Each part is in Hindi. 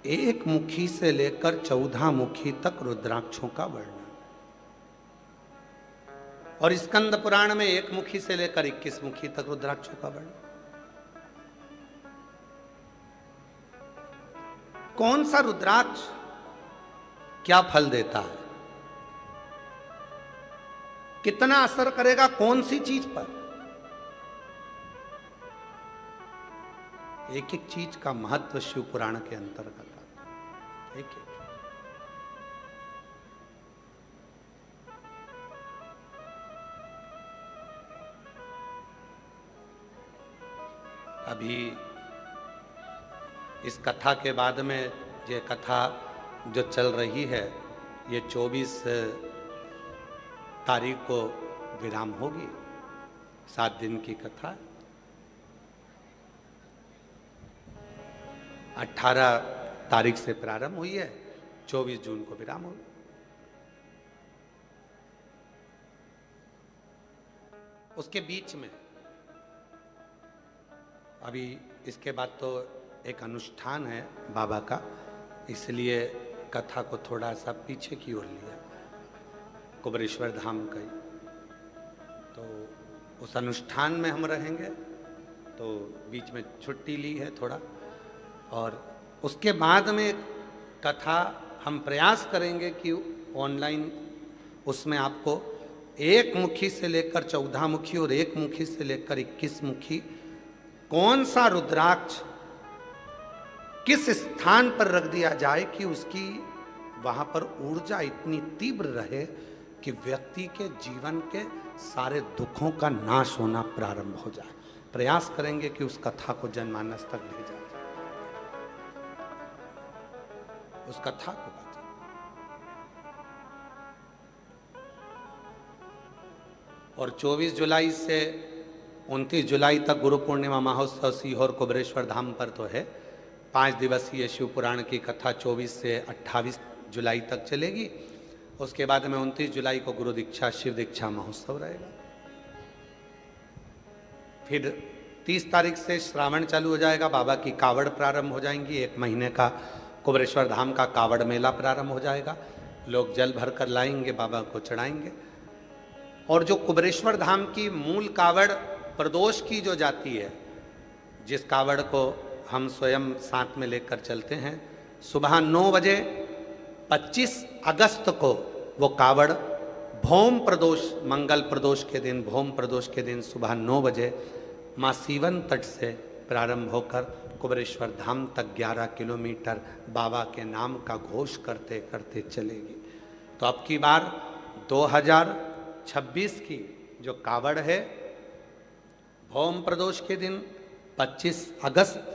एक मुखी से लेकर 14 मुखी तक रुद्राक्षों का वर्णन। और स्कंद पुराण में एक मुखी से लेकर 21 मुखी तक रुद्राक्षों का वर्णन। कौन सा रुद्राक्ष क्या फल देता है, कितना असर करेगा कौन सी चीज पर, एक एक चीज का महत्व शिव पुराण के अंतर्गत आता है। एक एक अभी इस कथा के बाद में ये कथा जो चल रही है, ये 24 तारीख को विराम होगी। 7 दिन की कथा 18 तारीख से प्रारंभ हुई है, 24 जून को विराम होगी। उसके बीच में अभी इसके बाद तो एक अनुष्ठान है बाबा का, इसलिए कथा को थोड़ा सा पीछे की ओर लिया, कुबेरेश्वर धाम का ही। तो उस अनुष्ठान में हम रहेंगे, तो बीच में छुट्टी ली है थोड़ा, और उसके बाद में कथा हम प्रयास करेंगे कि ऑनलाइन उसमें आपको एक मुखी से लेकर 14 मुखी और एक मुखी से लेकर 21 मुखी कौन सा रुद्राक्ष किस स्थान पर रख दिया जाए कि उसकी वहां पर ऊर्जा इतनी तीव्र रहे कि व्यक्ति के जीवन के सारे दुखों का नाश होना प्रारंभ हो जाए। प्रयास करेंगे कि उस कथा को जनमानस तक भेजा जाए, उस कथा को बात। और 24 जुलाई से 29 जुलाई तक गुरु पूर्णिमा महोत्सव सीहोर कुबेरेश्वर धाम पर तो है। 5 दिवसीय शिव पुराण की कथा 24 से 28 जुलाई तक चलेगी। उसके बाद में 29 जुलाई को गुरु दीक्षा शिव दीक्षा महोत्सव रहेगा। फिर 30 तारीख से श्रावण चालू हो जाएगा, बाबा की कावड़ प्रारंभ हो जाएंगी। 1 महीने का कुबेरेश्वर धाम का कावड़ मेला प्रारंभ हो जाएगा। लोग जल भर कर लाएंगे, बाबा को चढ़ाएंगे। और जो कुबेरेश्वर धाम की मूल कावड़ प्रदोष की जो जाती है, जिस कावड़ को हम स्वयं साथ में लेकर चलते हैं, सुबह 9 बजे 25 अगस्त को वो कावड़ भौम प्रदोष, मंगल प्रदोष के दिन, भौम प्रदोष के दिन सुबह 9 बजे माँ सीवन तट से प्रारंभ होकर कुबेरेश्वर धाम तक 11 किलोमीटर बाबा के नाम का घोष करते करते चलेगी। तो अब की बार 2026 की जो कावड़ है, भौम प्रदोष के दिन 25 अगस्त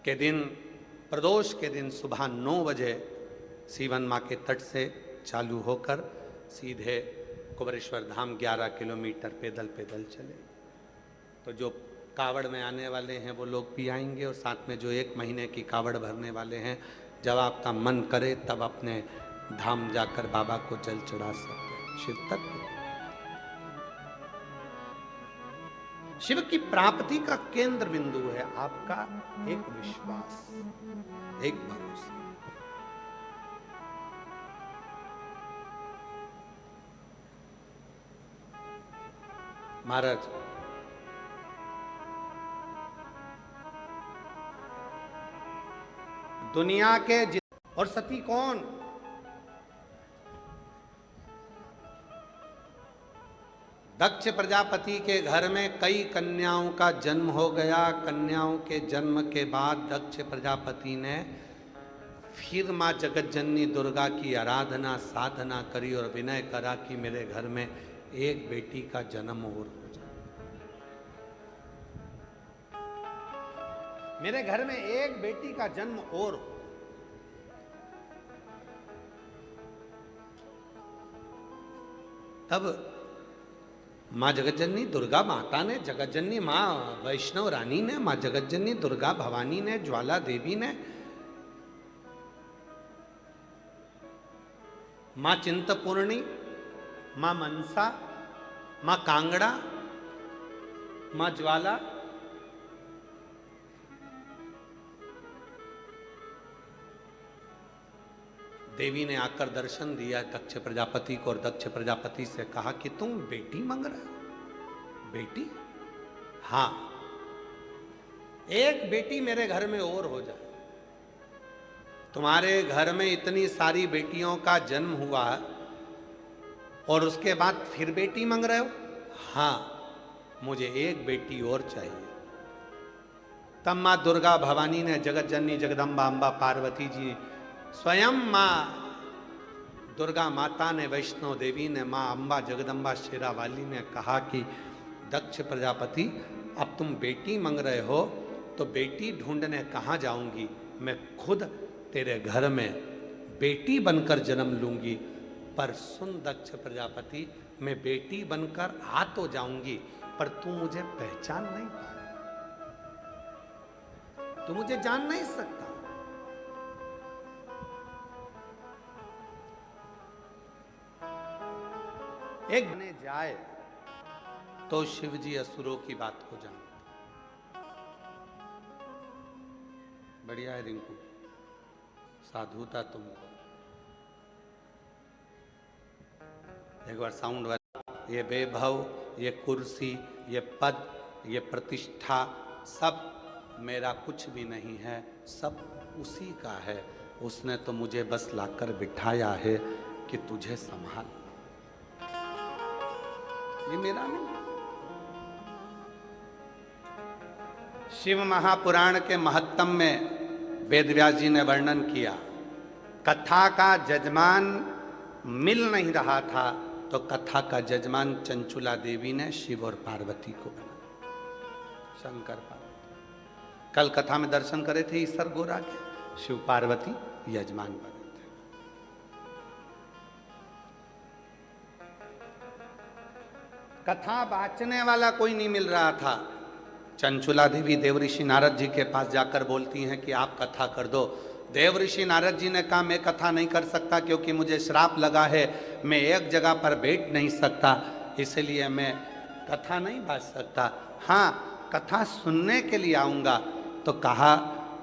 के दिन, प्रदोष के दिन सुबह 9 बजे सीवन माँ के तट से चालू होकर सीधे कुबेरेश्वर धाम 11 किलोमीटर पैदल पैदल चले। तो जो कावड़ में आने वाले हैं वो लोग भी आएंगे, और साथ में जो 1 महीने की कावड़ भरने वाले हैं, जब आपका मन करे तब अपने धाम जाकर बाबा को जल चढ़ा सकते हैं। शिव तत्व, शिव की प्राप्ति का केंद्र बिंदु है आपका एक विश्वास, एक भरोसा। महाराज, दुनिया के और सती कौन? दक्ष प्रजापति के घर में कई कन्याओं का जन्म हो गया। कन्याओं के जन्म के बाद दक्ष प्रजापति ने फिर माँ जगत जननी दुर्गा की आराधना साधना करी और विनय करा कि मेरे घर में एक बेटी का जन्म और हो जाए, मेरे घर में एक बेटी का जन्म और हो। तब माँ जगतजननी दुर्गा माता ने, जगतजननी माँ वैष्णव रानी ने, माँ जगतजननी दुर्गा भवानी ने, ज्वाला देवी ने, माँ चिंतपूर्णी, माँ मनसा, माँ कांगड़ा, माँ ज्वाला, देवी ने आकर दर्शन दिया दक्ष प्रजापति को और दक्ष प्रजापति से कहा कि तुम बेटी मांग रहे हो? बेटी? हाँ, एक बेटी मेरे घर में और हो जाए। तुम्हारे घर में इतनी सारी बेटियों का जन्म हुआ और उसके बाद फिर बेटी मांग रहे हो? हाँ, मुझे एक बेटी और चाहिए। तब मां दुर्गा भवानी ने, जगत जननी जगदम्बा अम्बा पार्वती जी, स्वयं मां दुर्गा माता ने, वैष्णो देवी ने, मां अम्बा जगदम्बा शेरावाली ने कहा कि दक्ष प्रजापति, अब तुम बेटी मांग रहे हो तो बेटी ढूंढने कहाँ जाऊंगी? मैं खुद तेरे घर में बेटी बनकर जन्म लूंगी। पर सुन दक्ष प्रजापति, मैं बेटी बनकर आ तो जाऊंगी, पर तू मुझे पहचान नहीं पाए, तू मुझे जान नहीं सकता। एक ने जाए तो शिवजी असुरों की बात को जानते। बढ़िया है रिंकू, साधुता तुमको। एक बार साउंड वाला, ये वैभव, ये कुर्सी, ये पद, ये प्रतिष्ठा, सब मेरा कुछ भी नहीं है, सब उसी का है। उसने तो मुझे बस लाकर बिठाया है कि तुझे संभाल, ये मेरा नहीं। शिव महापुराण के महत्तम में वेदव्यास जी ने वर्णन किया, कथा का जजमान मिल नहीं रहा था तो कथा का जजमान चंचुला देवी ने शिव और पार्वती को बना, शंकर पार्वती। कल कथा में दर्शन करे थे ईश्वर गोरा के, शिव पार्वती यजमान बने थे। कथा बांचने वाला कोई नहीं मिल रहा था। चंचुला देवी देवऋषि नारद जी के पास जाकर बोलती हैं कि आप कथा कर दो। देवऋषि नारद जी ने कहा, मैं कथा नहीं कर सकता क्योंकि मुझे श्राप लगा है, मैं एक जगह पर बैठ नहीं सकता, इसलिए मैं कथा नहीं बांच सकता। हाँ, कथा सुनने के लिए आऊँगा। तो कहा,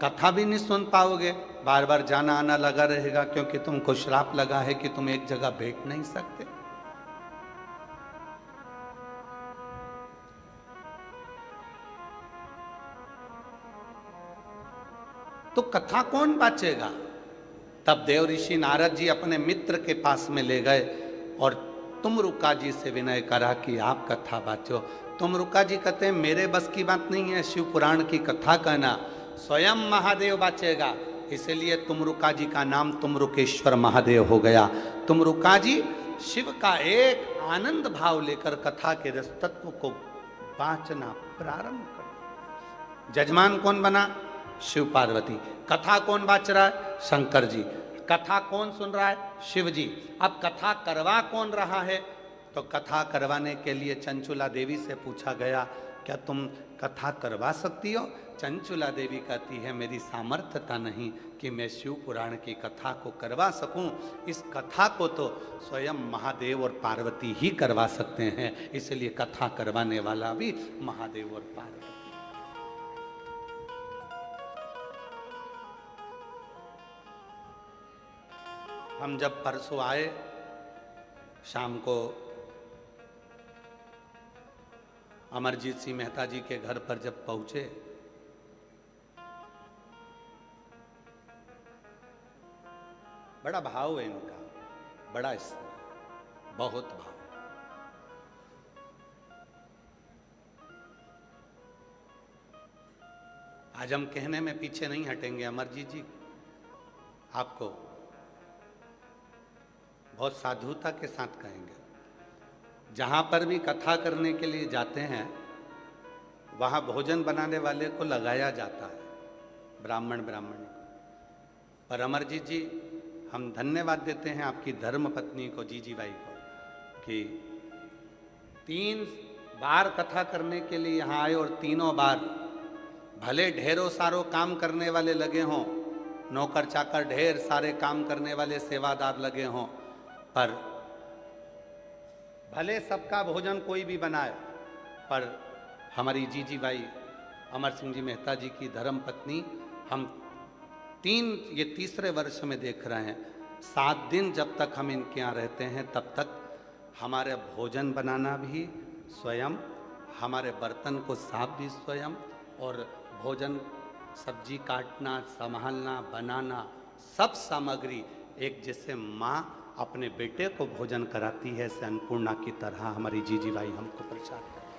कथा भी नहीं सुन पाओगे, बार बार जाना आना लगा रहेगा क्योंकि तुमको श्राप लगा है कि तुम एक जगह बैठ नहीं सकते। तो कथा कौन बांचेगा? तब देवऋषि नारद जी अपने मित्र के पास में ले गए और तुमरुका जी से विनय करा कि आप कथा बांचो। तुमरुका जी कहते हैं, मेरे बस की बात नहीं है शिव पुराण की कथा कहना, स्वयं महादेव बांचेगा। इसलिए तुमरुका जी का नाम तुमरुकेश्वर महादेव हो गया। तुमरुका जी शिव का एक आनंद भाव लेकर कथा के रस तत्व को बांचना प्रारंभ कर। जजमान कौन बना? शिव पार्वती। कथा कौन बांच रहा है? शंकर जी। कथा कौन सुन रहा है? शिव जी। अब कथा करवा कौन रहा है? तो कथा करवाने के लिए चंचुला देवी से पूछा गया, क्या तुम कथा करवा सकती हो? चंचुला देवी कहती है, मेरी सामर्थ्यता नहीं कि मैं शिव पुराण की कथा को करवा सकूं। इस कथा को तो स्वयं महादेव और पार्वती ही करवा सकते हैं, इसलिए कथा करवाने वाला भी महादेव और पार्वती। हम जब परसों आए शाम को अमरजीत सिंह मेहता जी के घर पर जब पहुंचे, बड़ा भाव है इनका, बड़ा स्नेह, बहुत भाव। आज हम कहने में पीछे नहीं हटेंगे। अमरजीत जी आपको बहुत साधुता के साथ कहेंगे, जहाँ पर भी कथा करने के लिए जाते हैं वहाँ भोजन बनाने वाले को लगाया जाता है, ब्राह्मणी को। पर अमरजीत जी, हम धन्यवाद देते हैं आपकी धर्म पत्नी को, जीजी बाई को, कि 3 बार कथा करने के लिए यहाँ आए और तीनों बार भले ढेरों सारों काम करने वाले लगे हों, नौकर चाकर ढेर सारे काम करने वाले सेवादार लगे हों, पर भले सबका भोजन कोई भी बनाए, पर हमारी जीजी बाई अमर सिंह जी मेहता जी की धर्म पत्नी, हम ये तीसरे वर्ष में देख रहे हैं, 7 दिन जब तक हम इनके यहाँ रहते हैं तब तक हमारे भोजन बनाना भी स्वयं, हमारे बर्तन को साफ भी स्वयं, और भोजन सब्जी काटना, संभालना, बनाना, सब सामग्री एक जैसे माँ अपने बेटे को भोजन कराती है, से अन्नपूर्णा की तरह हमारी जीजी भाई हमको प्रसाद करती।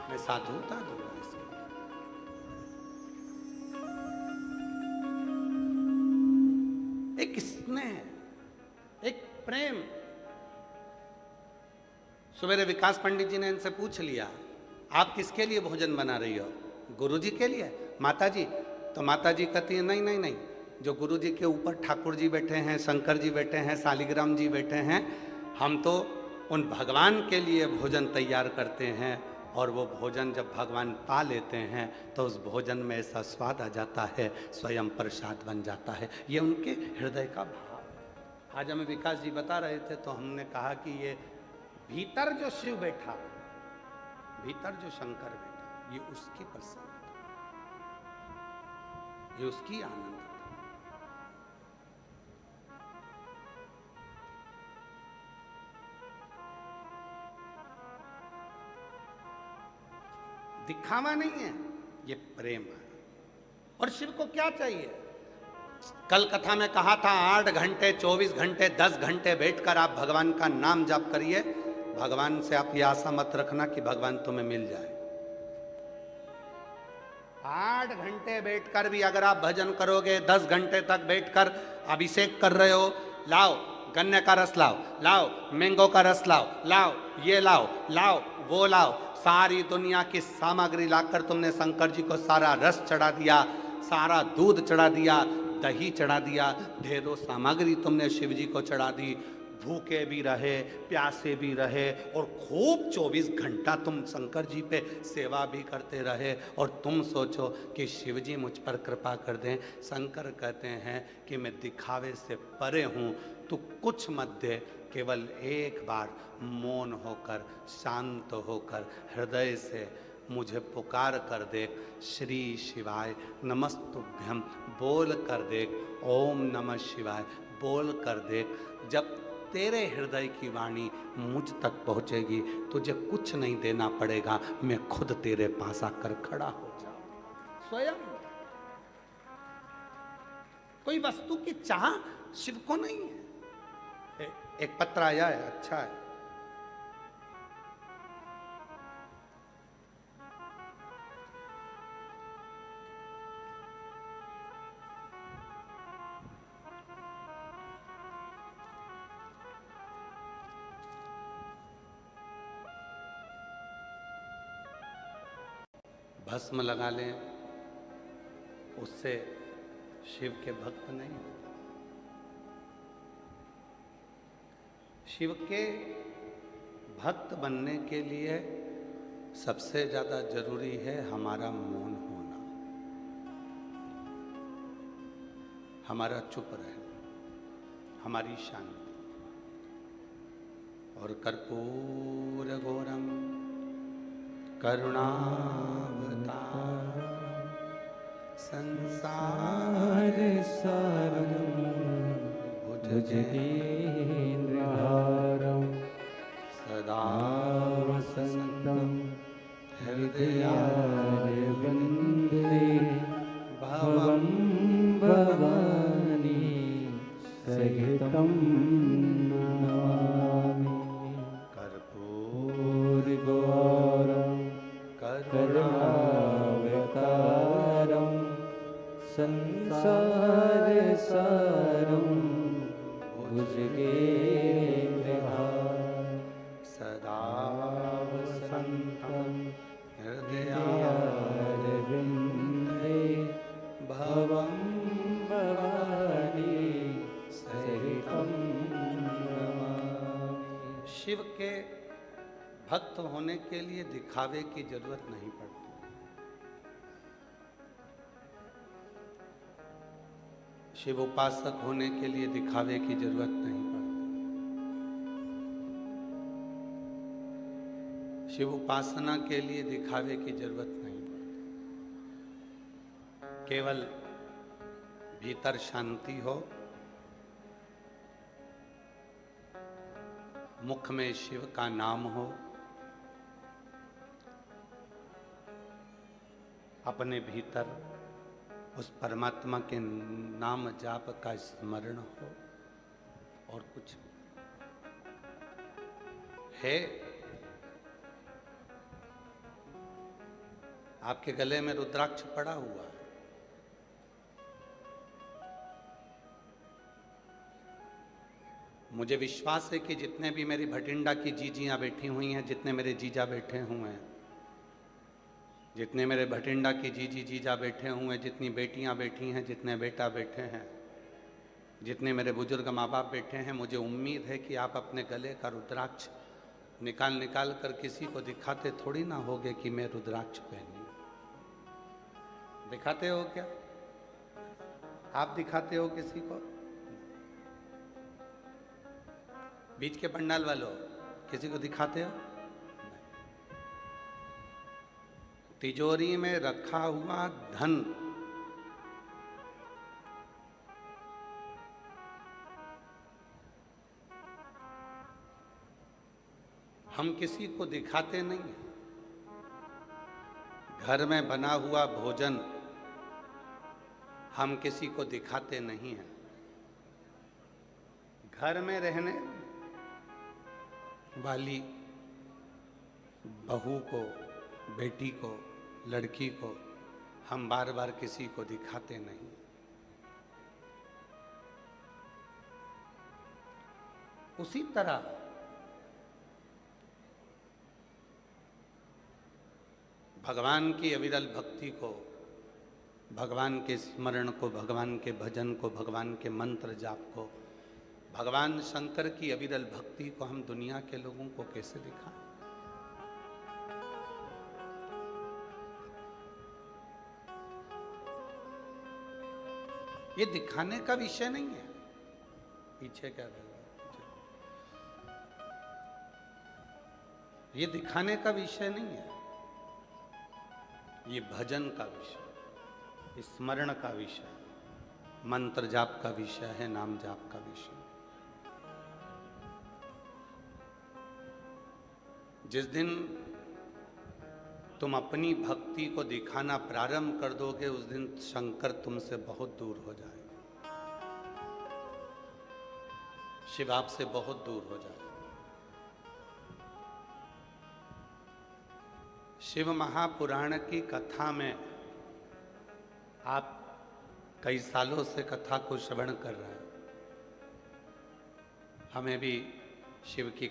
मैं साधुता दूंगा इसके। एक स्नेह, एक प्रेम। सवेरे विकास पंडित जी ने इनसे पूछ लिया, आप किसके लिए भोजन बना रही हो? गुरुजी के लिए? माताजी? तो माताजी कहती है नहीं नहीं नहीं, जो गुरुजी के ऊपर ठाकुर जी बैठे हैं, शंकर जी बैठे हैं, शालिग्राम जी बैठे हैं, हम तो उन भगवान के लिए भोजन तैयार करते हैं, और वो भोजन जब भगवान पा लेते हैं तो उस भोजन में ऐसा स्वाद आ जाता है, स्वयं प्रसाद बन जाता है। ये उनके हृदय का भाव। आज हमें विकास जी बता रहे थे तो हमने कहा कि ये भीतर जो शिव बैठा, भीतर जो शंकर बैठा, ये उसकी प्रसन्नता, ये उसकी आनंद। दिखावा नहीं है, ये प्रेम है। और शिव को क्या चाहिए? कल कथा में कहा था 8 घंटे, 24 घंटे, 10 घंटे बैठकर आप भगवान का नाम जाप करिए। भगवान से आप ये आशा मत रखना कि भगवान तुम्हें मिल जाए। 8 घंटे बैठकर भी अगर आप भजन करोगे, 10 घंटे तक बैठकर अभिषेक कर रहे हो, लाओ गन्ने का रस लाओ, लाओ मैंगो का रस लाओ, लाओ ये लाओ, लाओ वो लाओ, सारी दुनिया की सामग्री लाकर तुमने शंकर जी को सारा रस चढ़ा दिया, सारा दूध चढ़ा दिया, दही चढ़ा दिया, ढेरों सामग्री तुमने शिव जी को चढ़ा दी। भूखे भी रहे, प्यासे भी रहे, और खूब 24 घंटा तुम शंकर जी पे सेवा भी करते रहे, और तुम सोचो कि शिव जी मुझ पर कृपा कर दें। शंकर कहते हैं कि मैं दिखावे से परे हूँ, तू कुछ मत दे, केवल एक बार मौन होकर, शांत होकर, हृदय से मुझे पुकार कर देख, श्री शिवाय नमस्तुभ्यम बोल कर देख, ओम नमः शिवाय बोल कर देख। जब तेरे हृदय की वाणी मुझ तक पहुंचेगी, तुझे कुछ नहीं देना पड़ेगा, मैं खुद तेरे पास आकर खड़ा हो जाऊं स्वयं। कोई वस्तु की चाह शिव को नहीं है। एक पत्र आया है, अच्छा है। भस्म लगा लें, उससे शिव के भक्त नहीं होते। शिव के भक्त बनने के लिए सबसे ज्यादा जरूरी है हमारा मौन होना, हमारा चुप रहना, हमारी शांति। और कर्पूर घोरम करुणावतार संसार सारम भुजगेन्द्रहारम सदा वसंतम हृदयारविंदे भवं भवानी सहितं नमामि। कर्पूर घोरम करुणावतारम संसार सारम भुजगेन्द्रहारं सदा वसंतं हृदयारविंदे भवं भवानी सहितं नमामि। शिव के भक्त होने के लिए दिखावे की जरूरत नहीं पड़ती। शिव उपासक होने के लिए दिखावे की जरूरत नहीं पड़ती। शिव उपासना के लिए दिखावे की जरूरत नहीं पड़ती। केवल भीतर शांति हो, मुख में शिव का नाम हो, अपने भीतर उस परमात्मा के नाम जाप का स्मरण हो, और कुछ है। आपके गले में रुद्राक्ष पड़ा हुआ है, मुझे विश्वास है कि जितने भी मेरी भटिंडा की जीजियां बैठी हुई हैं, जितने मेरे जीजा बैठे हुए हैं, जितने मेरे भटिंडा की जीजा बैठे हुए हैं, जितनी बेटियां बैठी हैं, जितने बेटा बैठे हैं, जितने मेरे बुजुर्ग माँ बाप बैठे हैं, मुझे उम्मीद है कि आप अपने गले का रुद्राक्ष निकाल कर किसी को दिखाते थोड़ी ना होगे कि मैं रुद्राक्ष पहनी। दिखाते हो क्या? आप दिखाते हो किसी को? बीच के पंडाल वालों, किसी को दिखाते हो? तिजोरी में रखा हुआ धन हम किसी को दिखाते नहीं हैं। घर में बना हुआ भोजन हम किसी को दिखाते नहीं हैं। घर में रहने वाली बहू को, बेटी को, लड़की को हम बार बार किसी को दिखाते नहीं। उसी तरह भगवान की अविरल भक्ति को, भगवान के स्मरण को, भगवान के भजन को, भगवान के मंत्र जाप को, भगवान शंकर की अविरल भक्ति को हम दुनिया के लोगों को कैसे दिखाएं? ये दिखाने का विषय नहीं है। पीछे क्या कर रहा है? ये दिखाने का विषय नहीं है। ये भजन का विषय, स्मरण का विषय, मंत्र जाप का विषय है, नाम जाप का विषय। जिस दिन तुम अपनी भक्ति को दिखाना प्रारंभ कर दोगे, उस दिन शंकर तुमसे बहुत दूर हो जाएगा, शिव आपसे बहुत दूर हो जाएगा। शिव महापुराण की कथा में आप कई सालों से कथा को श्रवण कर रहे हैं। हमें भी शिव की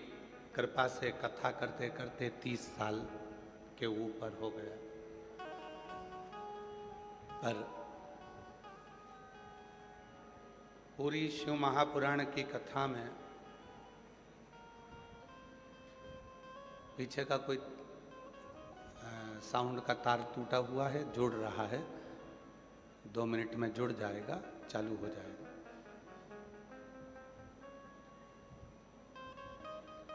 कृपा से कथा करते करते 30 साल के ऊपर हो गया। पर पूरी शिव महापुराण की कथा में पीछे का कोई साउंड का तार टूटा हुआ है, जुड़ रहा है, 2 मिनट में जुड़ जाएगा, चालू हो जाएगा।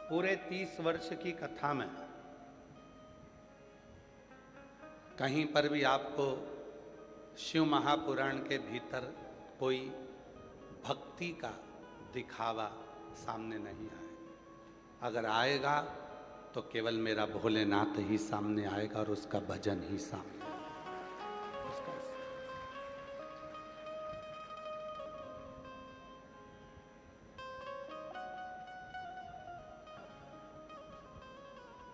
पूरे 30 वर्ष की कथा में कहीं पर भी आपको शिव महापुराण के भीतर कोई भक्ति का दिखावा सामने नहीं आएगा। अगर आएगा तो केवल मेरा भोलेनाथ ही सामने आएगा और उसका भजन ही सामने आएगा।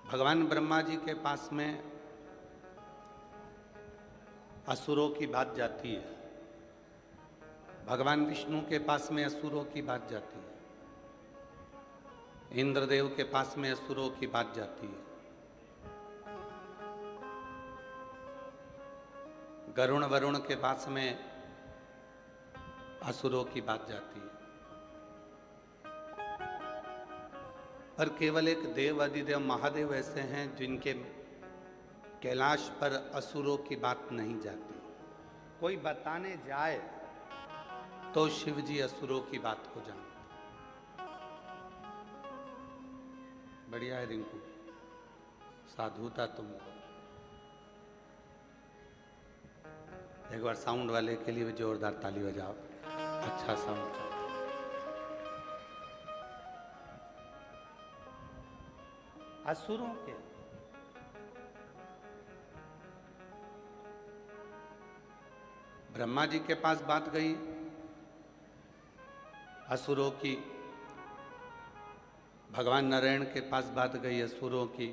भगवान ब्रह्मा जी के पास में असुरों की बात जाती है, भगवान विष्णु के पास में असुरों की बात जाती है, इंद्रदेव के पास में असुरों की बात जाती है, गरुण वरुण के पास में असुरों की बात जाती है, पर केवल एक देव अधिदेव महादेव ऐसे हैं जिनके कैलाश पर असुरों की बात नहीं जाती। कोई बताने जाए तो शिव जी असुरों की बात को जानते। बढ़िया है रिंकू, साधुता तुमको। एक बार साउंड वाले के लिए भी जोरदार ताली बजाओ, अच्छा साउंड। असुरों के। ब्रह्मा जी के पास बात गई असुरों की, भगवान नारायण के पास बात गई असुरों की,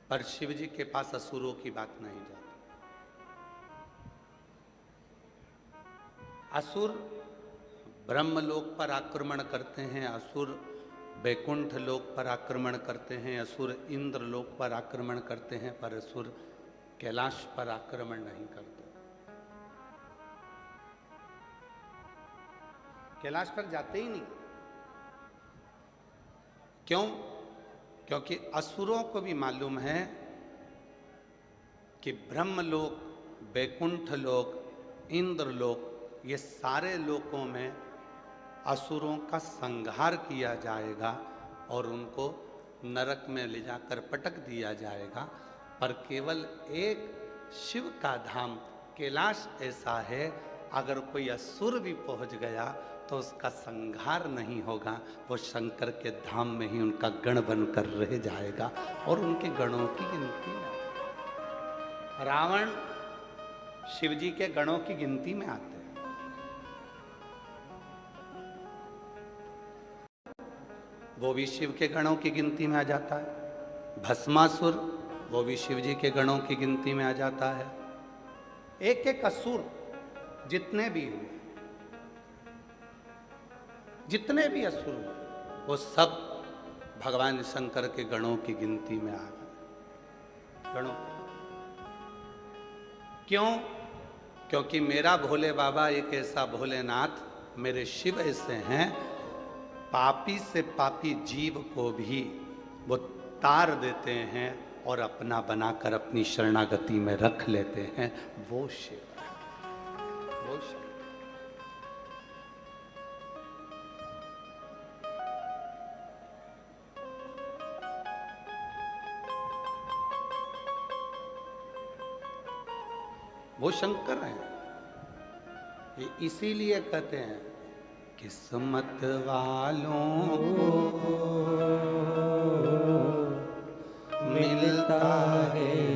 पर शिव जी के पास असुरों की बात नहीं जाती। असुर ब्रह्मलोक पर आक्रमण करते हैं, असुर वैकुंठ लोक पर आक्रमण करते हैं, असुर इंद्र लोक पर आक्रमण करते हैं, पर असुर कैलाश पर आक्रमण नहीं करते। कैलाश पर जाते ही नहीं। क्यों? क्योंकि असुरों को भी मालूम है कि ब्रह्मलोक, वैकुंठ लोक, इंद्र लोक, ये सारे लोकों में असुरों का संहार किया जाएगा और उनको नरक में ले जाकर पटक दिया जाएगा। पर केवल एक शिव का धाम कैलाश ऐसा है, अगर कोई असुर भी पहुंच गया तो उसका संहार नहीं होगा, वो शंकर के धाम में ही उनका गण बनकर रह जाएगा और उनके गणों की गिनती में। रावण शिव जी के गणों की गिनती में आते हैं। वो भी शिव के गणों की गिनती में आ जाता है। भस्मासुर, वो भी शिव जी के गणों की गिनती में आ जाता है। एक एक असुर जितने भी हुए, जितने भी असुर हुए, वो सब भगवान शंकर के गणों की गिनती में आ गए। गणों क्यों? क्योंकि मेरा भोले बाबा एक ऐसा भोलेनाथ, मेरे शिव ऐसे हैं, पापी से पापी जीव को भी वो तार देते हैं और अपना बनाकर अपनी शरणागति में रख लेते हैं। वो शिव है, वो शिव। वो शंकर हैं। ये इसीलिए कहते हैं किस्मत वालों को मिलता है